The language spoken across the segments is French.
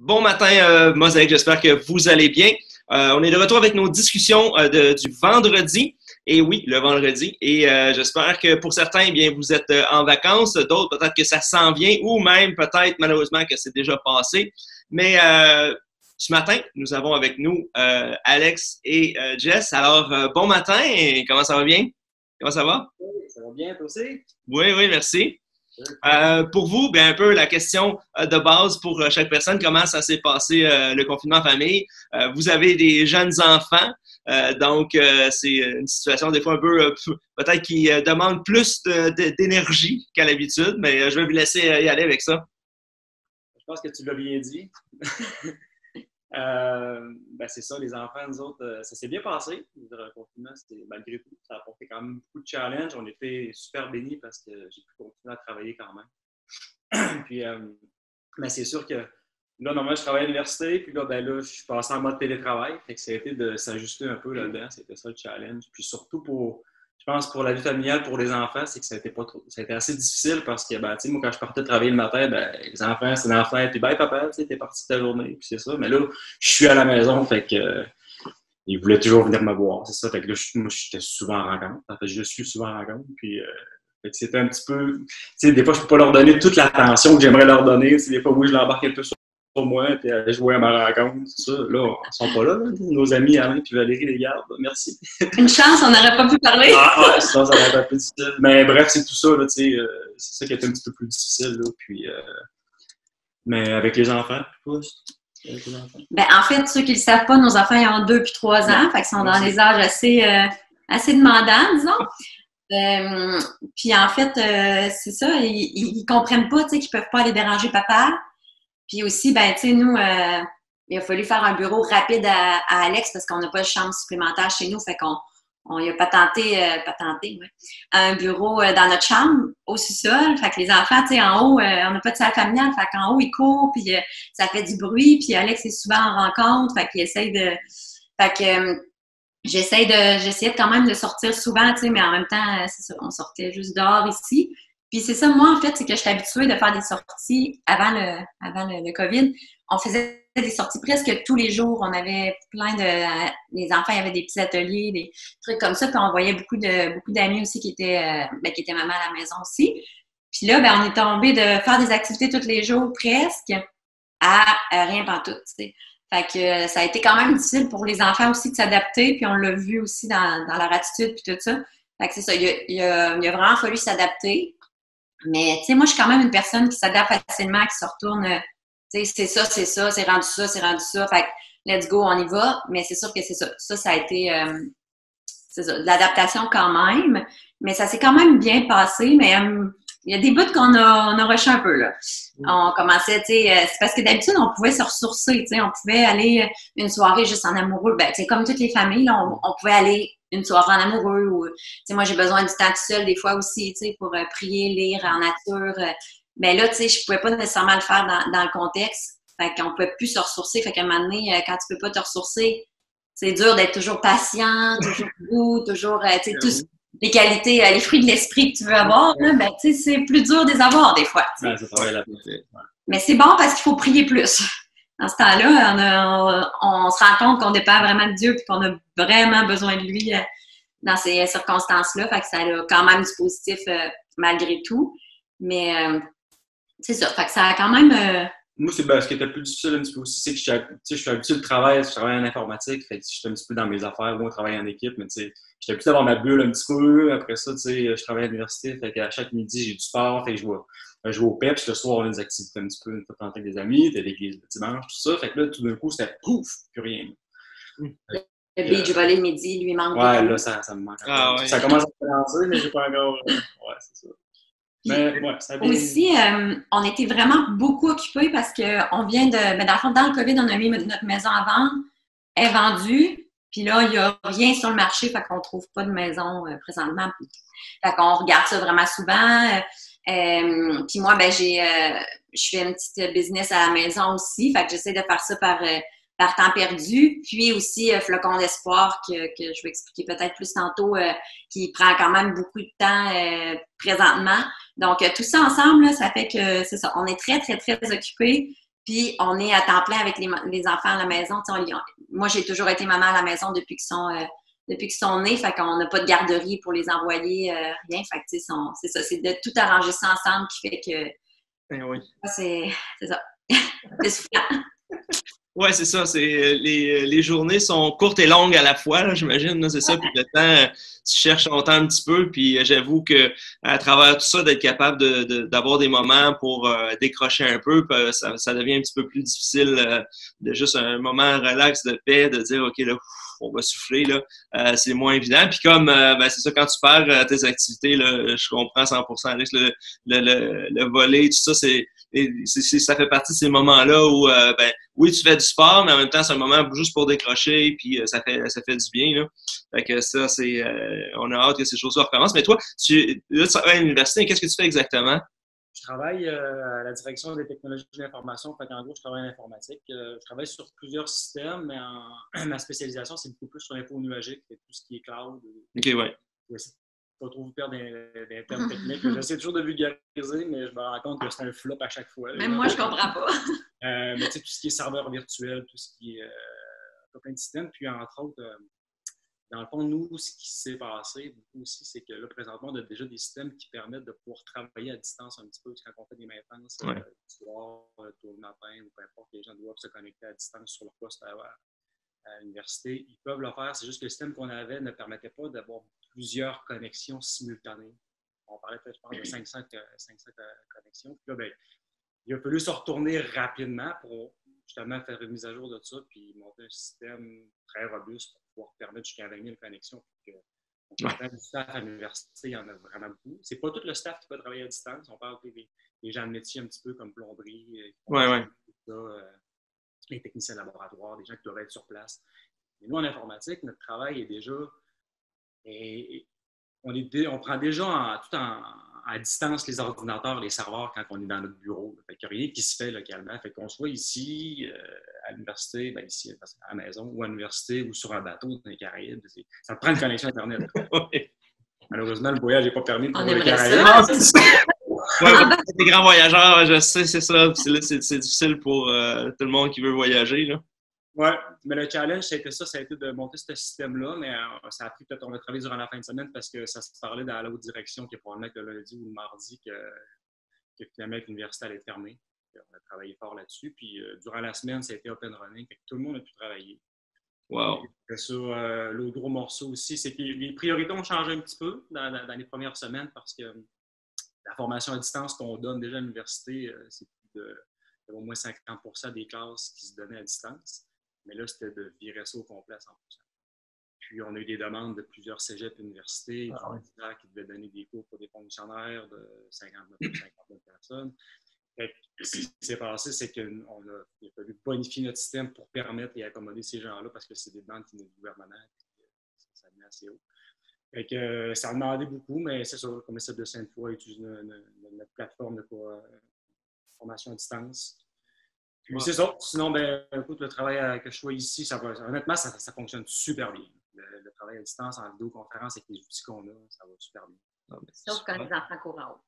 Bon matin, Mosaic, j'espère que vous allez bien. On est de retour avec nos discussions du vendredi. Et oui, le vendredi. Et j'espère que pour certains, eh bien, vous êtes en vacances. D'autres, peut-être que ça s'en vient ou même peut-être malheureusement que c'est déjà passé. Mais ce matin, nous avons avec nous Alex et Jess. Alors, bon matin. Comment ça va bien? Comment ça va? Oui, ça va bien, toi aussi? Oui, oui, merci. Pour vous, bien un peu la question de base pour chaque personne, comment ça s'est passé le confinement en famille? Vous avez des jeunes enfants, donc c'est une situation des fois un peu peut-être qui demande plus d'énergie qu'à l'habitude, mais je vais vous laisser y aller avec ça. Je pense que tu l'as bien dit. C'est ça, les enfants, nous autres, ça s'est bien passé. Le confinement, malgré tout, ça a apporté quand même beaucoup de challenges. On était super bénis parce que j'ai pu continuer à travailler quand même. Puis, mais c'est sûr que là, normalement, je travaille à l'université, puis là, je suis passé en mode télétravail. Fait que ça a été de s'ajuster un peu là-dedans. C'était ça le challenge. Puis surtout je pense, pour la vie familiale, pour les enfants, c'est que ça a été assez difficile parce que, tu sais, moi, quand je partais travailler le matin, les enfants, c'est l'enfant, puis papa, tu sais, t'es parti de ta journée, puis c'est ça. Mais là, je suis à la maison, fait que, ils voulaient toujours venir me voir, c'est ça. Fait que là, moi, j'étais souvent en rencontre. En fait, je suis souvent en rencontre, puis, fait que c'était un petit peu, tu sais, des fois, je peux pas leur donner toute l'attention que j'aimerais leur donner. Des fois, oui, je l'embarque un peu sur moi, puis aller jouer à ma rencontre, tout ça. Là, ils sont pas là, nos amis Alain et Valérie les gardes. Merci. Une chance, on n'aurait pas pu parler. Ouais, sinon, ça va être un peu difficile. Mais bref, c'est tout ça, là, tu sais, c'est ça qui est un petit peu plus difficile, là, puis, mais avec les enfants, avec les enfants. Ben, en fait, ceux qui ne le savent pas, nos enfants ils ont 2 puis 3 ans, fait qu'ils sont dans des âges assez demandants, disons. Puis en fait, c'est ça, ils comprennent pas, tu sais, qu'ils peuvent pas aller déranger papa. Puis aussi, ben, tu sais, nous, il a fallu faire un bureau rapide à Alex parce qu'on n'a pas de chambre supplémentaire chez nous. Fait qu'on y a patenté, ouais, un bureau dans notre chambre, au sous-sol. Fait que les enfants, tu sais, en haut, on n'a pas de salle familiale. Fait qu'en haut, ils courent, puis ça fait du bruit. Puis Alex est souvent en rencontre. Fait qu'il essaye de... Fait que j'essayais quand même de sortir souvent, tu sais, mais en même temps, c'est ça, on sortait juste dehors ici. Puis c'est ça, moi, en fait, c'est que je suis habituée de faire des sorties avant le COVID. On faisait des sorties presque tous les jours. On avait plein de... Les enfants, il y avait des petits ateliers, des trucs comme ça. Puis on voyait beaucoup d'amis aussi qui étaient maman à la maison aussi. Puis là, ben, on est tombé de faire des activités tous les jours presque à rien pantoute, tu sais. Fait que ça a été quand même difficile pour les enfants aussi de s'adapter. Puis on l'a vu aussi dans leur attitude puis tout ça. Fait que c'est ça, il a vraiment fallu s'adapter. Mais, tu sais, moi, je suis quand même une personne qui s'adapte facilement, qui se retourne, tu sais, c'est rendu ça, c'est rendu ça. Fait que, let's go, on y va. Mais c'est sûr que c'est ça. Ça a été, c'est ça, de l'adaptation quand même. Mais ça s'est quand même bien passé. Mais il y a des bouts on a rushé un peu, là. On commençait, tu sais, c'est parce que d'habitude, on pouvait se ressourcer, tu sais, on pouvait aller une soirée juste en amoureux. Ben, tu sais, comme toutes les familles, là, on pouvait aller une soirée en amoureux ou, tu sais, moi, j'ai besoin du temps tout seul des fois aussi, tu sais, pour prier, lire en nature. Mais là, tu sais, je pouvais pas nécessairement le faire dans le contexte. Fait qu'on pouvait plus se ressourcer. Fait qu'à un moment donné, quand tu peux pas te ressourcer, c'est dur d'être toujours patient, toujours doux, toujours, tu sais, tous les qualités, les fruits de l'esprit que tu veux avoir, là, ben, tu sais, c'est plus dur de les avoir des fois. Ouais, ça travaille la ouais. Mais c'est bon parce qu'il faut prier plus. Dans ce temps-là, on se rend compte qu'on dépend vraiment de Dieu et qu'on a vraiment besoin de lui dans ces circonstances-là. Fait que ça a quand même du positif malgré tout. Mais c'est ça. Fait que ça a quand même... Moi, ce qui était plus difficile un petit peu aussi, c'est que je suis habitué de travailler, je travaille en informatique, fait que j'étais un petit peu dans mes affaires, moi, on travaille en équipe, mais tu sais, j'étais habitué d'avoir ma bulle un petit peu. Après ça, tu sais, je travaille à l'université, fait qu'à chaque midi, j'ai du sport, fait que je vais au PEPS, le soir, on a des activités un petit peu, une fois de temps avec des amis, t'as l'église le dimanche, tout ça, fait que là, tout d'un coup, c'était pouf, plus rien. Le beach volley le midi, lui manque. Ouais, là, ça me manque. Ah, ouais. Ça commence à se lancer, mais j'ai pas encore. Ouais, c'est ça. Mais ouais, ça vient... Aussi, on était vraiment beaucoup occupés parce qu'on vient de... Ben, dans le fond, dans le COVID, on a mis notre maison à vendre. Elle est vendue. Puis là, il n'y a rien sur le marché, fait qu'on ne trouve pas de maison présentement. Fait qu'on regarde ça vraiment souvent. Puis moi, ben je fais une petite business à la maison aussi. Fait que j'essaie de faire ça par temps perdu. Puis aussi, Flocon d'espoir, que je vais expliquer peut-être plus tantôt, qui prend quand même beaucoup de temps présentement. Donc, tout ça ensemble, là, ça fait que c'est ça. On est très, très, très occupés. Puis, on est à temps plein avec les enfants à la maison. Moi, j'ai toujours été maman à la maison depuis qu'ils sont nés. Fait qu'on n'a pas de garderie pour les envoyer, rien. Fait que, c'est ça. C'est de tout arranger ça ensemble qui fait que oui. C'est ça. C'est souffrant. Oui, c'est ça. Les journées sont courtes et longues à la fois, j'imagine. C'est ça. Puis le temps, tu cherches ton temps un petit peu. Puis j'avoue que à travers tout ça, d'être capable d'avoir des moments pour décrocher un peu, ça devient un petit peu plus difficile de juste un moment relax de paix, de dire OK, là, on va souffler, là. C'est moins évident. Puis comme c'est ça, quand tu perds tes activités, là, je comprends 100% Alex, le volley, tout ça, ça fait partie de ces moments-là où oui, tu fais du sport, mais en même temps, c'est un moment juste pour décrocher, puis ça fait du bien, là. Fait que ça, on a hâte que ces choses-là recommencent. Mais toi, tu travailles à l'université, qu'est-ce que tu fais exactement? Je travaille à la direction des technologies de l'information. Fait qu'en gros, je travaille en informatique. Je travaille sur plusieurs systèmes, mais ma spécialisation, c'est beaucoup plus sur l'info nuagique, tout ce qui est cloud. OK, ouais. Pas trop vous perdre des termes techniques. J'essaie toujours de vulgariser, mais je me rends compte que c'est un flop à chaque fois. Même moi, je comprends pas. Mais tu sais, tout ce qui est serveur virtuel, tout ce qui est plein de systèmes. Puis, entre autres, dans le fond, nous, ce qui s'est passé beaucoup aussi, c'est que là, présentement, on a déjà des systèmes qui permettent de pouvoir travailler à distance un petit peu. Quand on fait des maintenances, du soir, tôt le matin, ou peu importe, les gens doivent se connecter à distance sur leur poste à l'université. Ils peuvent le faire. C'est juste que le système qu'on avait ne permettait pas d'avoir plusieurs connexions simultanées. On parlait peut-être, je pense, de 500 connexions. Puis là, il a fallu se retourner rapidement pour justement faire une mise à jour de ça puis monter un système très robuste pour pouvoir permettre jusqu'à 20 000 connexions. On parle du staff à l'université, il y en a vraiment beaucoup. C'est pas tout le staff qui peut travailler à distance. On parle des gens de métier un petit peu comme plomberie, les techniciens de laboratoire, des gens qui doivent être sur place. Mais nous, en informatique, notre travail est déjà... on prend déjà à distance les ordinateurs, les serveurs quand on est dans notre bureau. Fait qu'il n'y a rien qui se fait localement. Fait qu'on soit ici, à l'université, ici à la maison, ou à l'université, ou sur un bateau dans les Caraïbes. Ça te prend une connexion Internet. Malheureusement, le voyage n'est pas permis pour les Caraïbes. Les grands voyageurs, je sais, c'est ça. C'est difficile pour tout le monde qui veut voyager, là. Oui, mais le challenge, ça a été de monter ce système-là, mais ça a pris peut-être, on a travaillé durant la fin de semaine parce que ça se parlait dans la haute direction qui est probablement que le lundi ou le mardi que finalement l'université allait fermer. On a travaillé fort là-dessus, puis durant la semaine, ça a été open running, fait que tout le monde a pu travailler. Wow! Et ça, l'autre gros morceau aussi, c'est que les priorités ont changé un petit peu dans les premières semaines parce que la formation à distance qu'on donne déjà à l'université, c'est plus au moins 50% des classes qui se donnaient à distance. Mais là, c'était de virer ça au complet à 100%. Puis, on a eu des demandes de plusieurs cégeps universités, qui devaient donner des cours pour des fonctionnaires de 59 personnes. Ce qui s'est passé, c'est qu'il a fallu bonifier notre système pour permettre et accommoder ces gens-là parce que c'est des demandes qui venaient du gouvernement et ça venait assez haut. Fait que, ça a demandé beaucoup, mais c'est sûr, comme ça de Sainte-Foy utilise notre plateforme de formation à distance. Puis c'est ça. Sinon, écoute, le travail que je fais ici, honnêtement, ça fonctionne super bien. Le travail à distance en vidéoconférence avec les outils qu'on a, ça va super bien. Sauf quand les enfants courent en haut.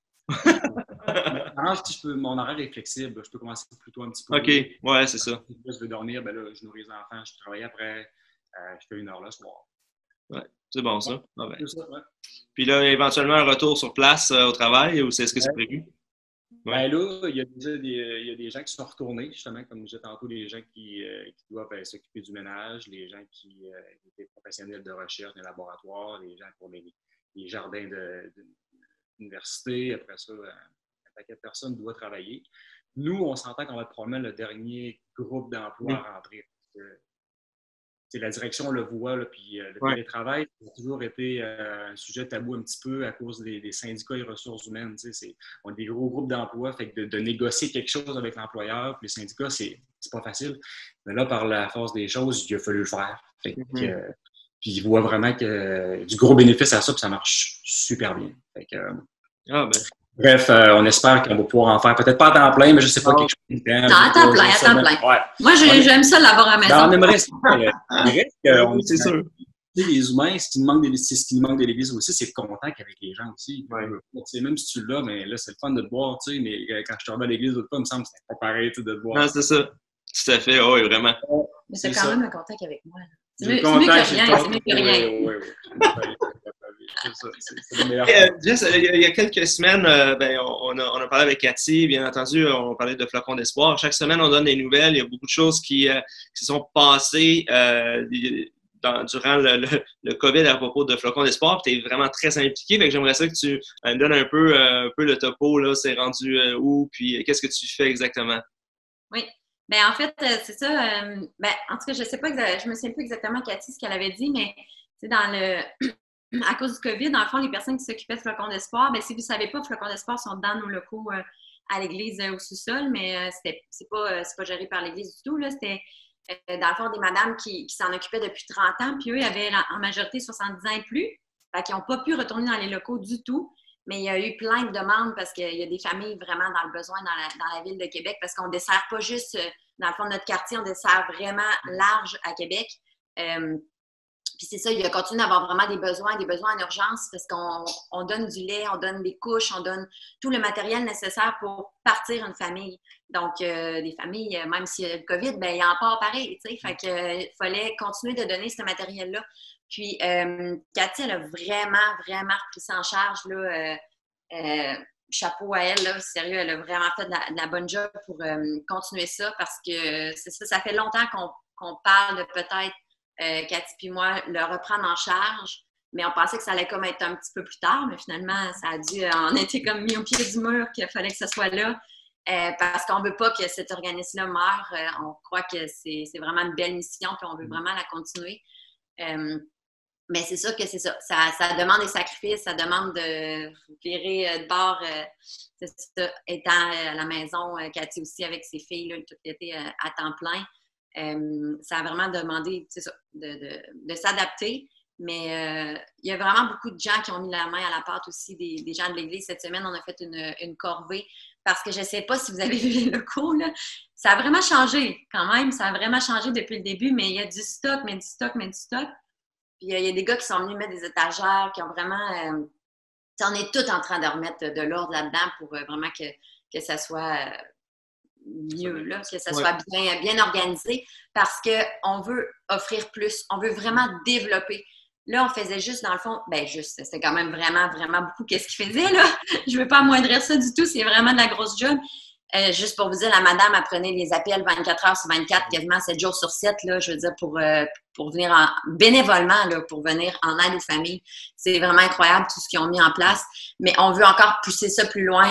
Mon horaire est flexible. Je peux commencer plus tôt un petit peu. OK, ouais, c'est ça. Si je veux dormir, là, je nourris les enfants, je travaille après, je fais 1 heure le soir. Ouais, c'est bon ça. C'est ça, ouais. Puis là, éventuellement, un retour sur place au travail, ou est-ce que c'est prévu? Ouais. Là, il y a des gens qui sont retournés, justement, comme je disais tantôt, les gens qui doivent s'occuper du ménage, les gens qui étaient professionnels de recherche dans les laboratoires, les gens pour les jardins de l'université. Après ça, un paquet de personnes doivent travailler. Nous, on s'entend qu'on va être probablement le dernier groupe d'emploi à rentrer. La direction le voit, là, puis le télétravail a toujours été un sujet tabou un petit peu à cause des syndicats et ressources humaines. On a des gros groupes d'emploi, fait que de négocier quelque chose avec l'employeur, puis les syndicats, c'est pas facile. Mais là, par la force des choses, il a fallu le faire. Fait que, puis ils voient vraiment que du gros bénéfice à ça, puis ça marche super bien. Fait que, bref, on espère qu'on va pouvoir en faire. Peut-être pas à temps plein, mais je ne sais pas quelque chose. Non, à temps plein. Ouais. Moi, j'aime ça l'avoir à la maison. Non, on aimerait ça. C'est sûr. les humains, c'est ce qui nous manque de l'Église aussi, c'est le contact avec les gens aussi. Ouais. Même si tu l'as, mais là, c'est le fun de te voir, tu sais, mais quand je suis arrivé à l'Église l'autre fois, il me semble que c'était pas pareil de te voir. Non, c'est ça. Tout à fait, oui, vraiment. Mais c'est quand même un contact avec moi. C'est mieux que rien, c'est mieux que rien. Oui. C'est le meilleur. Jess, il y a quelques semaines, on a parlé avec Cathy, bien entendu, on parlait de Flocons d'espoir. Chaque semaine, on donne des nouvelles. Il y a beaucoup de choses qui se sont passées durant le COVID à propos de Flocons d'espoir. Tu es vraiment très impliqué. Fait que j'aimerais ça que tu me donnes un peu le topo. Là, c'est rendu où, puis qu'est-ce que tu fais exactement? Oui. Ben en fait, c'est ça. En tout cas, je sais pas, je me souviens plus exactement, Cathy, ce qu'elle avait dit, mais c'est dans à cause du COVID, dans le fond, les personnes qui s'occupaient de Flocons d'espoir, si vous ne savez pas, Flocons d'espoir sont dans nos locaux à l'église au sous-sol, mais c'est pas géré par l'église du tout. Là. C'était dans le fond des madames qui s'en occupaient depuis 30 ans, puis eux avaient en majorité 70 ans et plus, fait qu'ils n'ont pas pu retourner dans les locaux du tout. Mais il y a eu plein de demandes parce qu'il y a des familles vraiment dans le besoin dans la ville de Québec parce qu'on ne dessert pas juste dans le fond de notre quartier, on dessert vraiment large à Québec. Puis c'est ça, il a continué d'avoir vraiment des besoins en urgence parce qu'on donne du lait, on donne des couches, on donne tout le matériel nécessaire pour partir une famille. Donc, des familles, même s'il y a le COVID, il y en a pas pareil, tu sais. Fait qu'il fallait continuer de donner ce matériel-là. Puis, Cathy, elle a vraiment, vraiment repris ça en charge, là. Chapeau à elle, là. Sérieux, elle a vraiment fait de la bonne job pour continuer ça parce que c'est ça fait longtemps qu'on parle de peut-être Cathy puis moi le reprendre en charge, mais on pensait que ça allait comme être un petit peu plus tard, mais finalement, ça a dû, on a été comme mis au pied du mur qu'il fallait que ce soit là, parce qu'on veut pas que cet organisme-là meure. On croit que c'est vraiment une belle mission, puis on veut vraiment la continuer. Mais c'est sûr que c'est ça. Ça demande des sacrifices, ça demande de virer de bord, c'est ça, étant à la maison, Cathy aussi avec ses filles, là, tout l'été à temps plein. Ça a vraiment demandé, c'est ça, de s'adapter. Mais il y a vraiment beaucoup de gens qui ont mis la main à la pâte aussi, des gens de l'Église. Cette semaine, on a fait une corvée parce que je ne sais pas si vous avez vu les locaux, là. Ça a vraiment changé quand même. Ça a vraiment changé depuis le début, mais il y a du stock, mais du stock. Puis il y a des gars qui sont venus mettre des étagères, qui ont vraiment... on est tous en train de remettre de l'ordre là-dedans pour vraiment que ça soit... mieux, là, que ça soit bien organisé parce qu'on veut offrir plus, on veut vraiment développer. Là, on faisait juste, dans le fond, c'était quand même vraiment, vraiment beaucoup qu'est-ce qu'il faisait, là. Je veux pas amoindrir ça du tout, c'est vraiment de la grosse job. Juste pour vous dire, la madame apprenait les appels 24 heures sur 24, quasiment 7 jours sur 7, là, je veux dire, pour venir bénévolement, là, pour venir en aide aux familles. C'est vraiment incroyable tout ce qu'ils ont mis en place. Mais on veut encore pousser ça plus loin,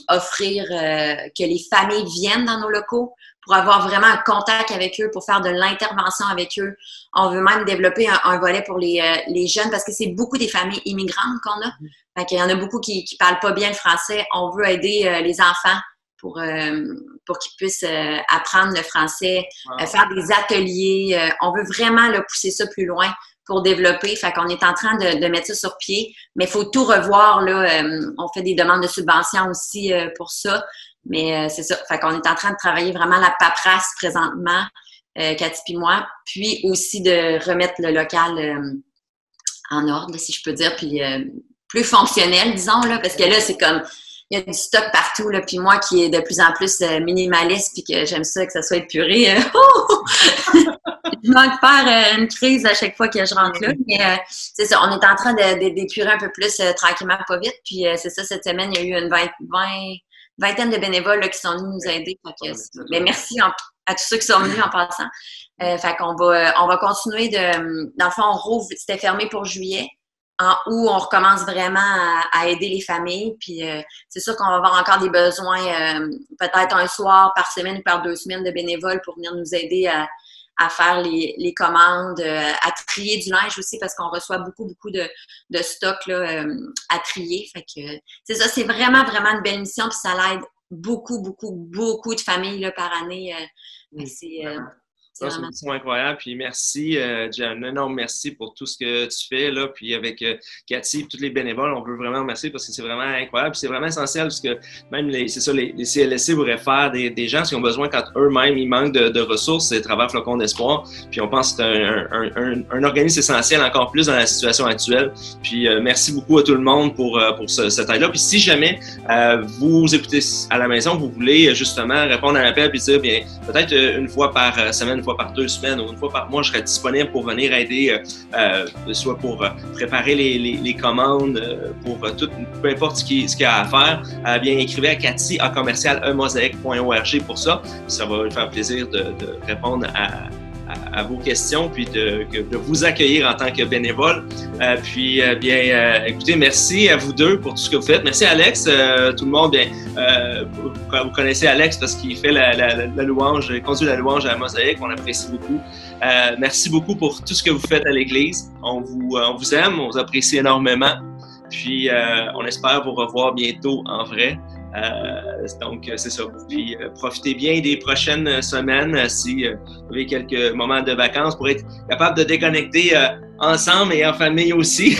offrir que les familles viennent dans nos locaux pour avoir vraiment un contact avec eux, pour faire de l'intervention avec eux. On veut même développer un volet pour les jeunes parce que c'est beaucoup des familles immigrantes qu'on a. Fait qu'il y en a beaucoup qui parlent pas bien le français. On veut aider les enfants pour qu'ils puissent apprendre le français, faire des ateliers. On veut vraiment là, pousser ça plus loin pour développer. Fait qu'on est en train de mettre ça sur pied, mais il faut tout revoir. Là, on fait des demandes de subventions aussi pour ça, mais c'est ça. Fait qu'on est en train de travailler vraiment la paperasse présentement, Cathy puis moi, puis aussi de remettre le local en ordre, si je peux dire, puis plus fonctionnel, disons, là, parce que là, c'est comme... Il y a du stock partout, là, puis moi qui est de plus en plus minimaliste, puis que j'aime ça, que ça soit épuré, je manque de faire une crise à chaque fois que je rentre là, mais c'est ça, on est en train d'épurer un peu plus tranquillement, pas vite, puis c'est ça, cette semaine, il y a eu une vingtaine de bénévoles là, qui sont venus nous aider, mais merci à tous ceux qui sont venus en passant. Fait qu'on va continuer dans le fond, on rouvre, c'était fermé pour juillet, en août, on recommence vraiment à aider les familles. Puis c'est sûr qu'on va avoir encore des besoins, peut-être un soir par semaine ou par 2 semaines de bénévoles pour venir nous aider à faire les commandes, à trier du linge aussi parce qu'on reçoit beaucoup de stock là, à trier. Fait que c'est ça, c'est vraiment, vraiment une belle mission. Puis ça l'aide beaucoup de familles là, par année. C'est une mission incroyable. Puis merci, Jen, un énorme merci pour tout ce que tu fais là. Puis avec Cathy, tous les bénévoles, on veut vraiment remercier parce que c'est vraiment incroyable. C'est vraiment essentiel parce que même les CLSC vous réfèrent des gens qui ont besoin quand eux-mêmes ils manquent de ressources, c'est à travers Flocon d'Espoir. Puis on pense que c'est un organisme essentiel encore plus dans la situation actuelle. Puis merci beaucoup à tout le monde pour cette aide-là. Puis si jamais vous écoutez à la maison, vous voulez justement répondre à l'appel puis dire bien peut-être une fois par semaine, une fois par 2 semaines ou une fois par mois, je serai disponible pour venir aider, soit pour préparer les commandes, pour tout, peu importe ce qu'il y a à faire. Bien, écrivez à Cathy@commercial-mosaic.org pour ça. Ça va lui faire plaisir de répondre à vos questions, puis de vous accueillir en tant que bénévole. Écoutez, merci à vous deux pour tout ce que vous faites. Merci Alex, tout le monde. Vous connaissez Alex parce qu'il fait la louange, il conduit la louange à la Mosaïque. On apprécie beaucoup. Merci beaucoup pour tout ce que vous faites à l'Église. On vous aime, on vous apprécie énormément. Puis on espère vous revoir bientôt en vrai. Donc, c'est ça. Puis, profitez bien des prochaines semaines si vous avez quelques moments de vacances pour être capable de déconnecter ensemble et en famille aussi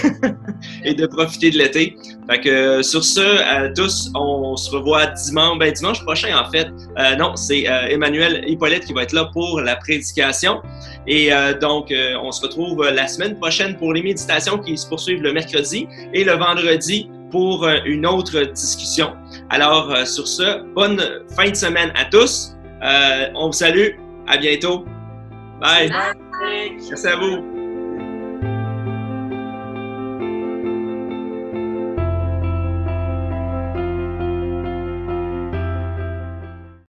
et de profiter de l'été. Fait que sur ce, tous, on se revoit dimanche prochain en fait. Non, c'est Emmanuel Hippolyte qui va être là pour la prédication. Et donc, on se retrouve la semaine prochaine pour les méditations qui se poursuivent le mercredi et le vendredi pour une autre discussion. Alors, sur ce, bonne fin de semaine à tous. On vous salue. À bientôt. Bye. Bye. Merci à vous.